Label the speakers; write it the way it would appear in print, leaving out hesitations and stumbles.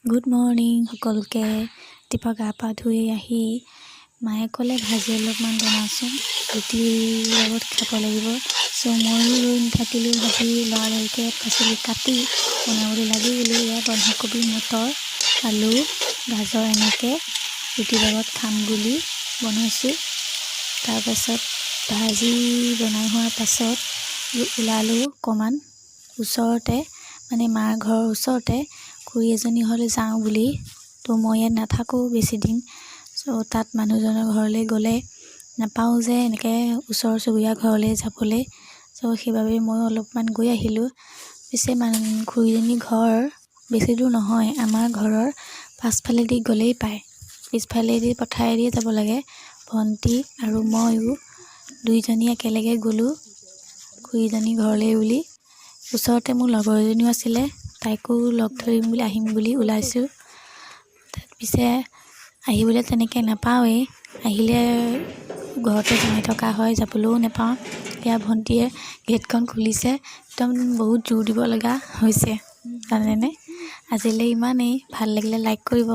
Speaker 1: Good morning সকলোকে। ৰাতিপুৱা গা পা ধুই আহি মায়ে ক'লে ভাজি অলপমান বনাওঁচোন, ৰুটিৰ লগত খাব লাগিব। ময়ো ৰৈ নাথাকিলোঁ, ভাজি লৰালৰিকৈ পাচলি কাটি বনাবলৈ লাগি গ'লোঁ। ইয়াত বন্ধাকবি, মটৰ, আলু, গাজৰ এনেকৈ ৰুটিৰ লগত খাম বুলি বনাইছোঁ। তাৰপাছত ভাজি বনাই হোৱাৰ পাছত ওলালোঁ অকণমান ওচৰতে, মাৰ ঘৰৰ ওচৰতে খুৰী এজনী ঘৰলৈ যাওঁ বুলি। মই ইয়াত নাথাকোঁ বেছিদিন, তাত মানুহজনৰ ঘৰলৈ গ'লে নাপাওঁ যে এনেকৈ ওচৰ চুবুৰীয়া ঘৰলৈ যাবলৈ, সেইবাবে মই অলপমান গৈ আহিলোঁ। পিছে খুৰীজনী ঘৰ বেছি দূৰ নহয়, আমাৰ ঘৰৰ পাছফালেদি গ'লেই পায়। পিছফালেদি পথাৰেদি যাব লাগে। ভণ্টি আৰু ময়ো দুইজনী একেলগে গ'লোঁ খুৰীজনী ঘৰলৈ বুলি। ওচৰতে মোৰ লগৰ এজনীও আছিলে, তাইকো লগ ধৰিম বুলি আহিম বুলি ওলাইছোঁ। পিছে আহিবলৈ তেনেকৈ নাপাওঁৱেই, আহিলে ঘৰতে সোমাই থকা হয়, যাবলৈও নাপাওঁ। এতিয়া ভণ্টিয়ে গেটখন খুলিছে, একদম বহুত জোৰ দিব লগা হৈছে জানেনে। আজিলৈ ইমানেই, ভাল লাগিলে লাইক কৰিব।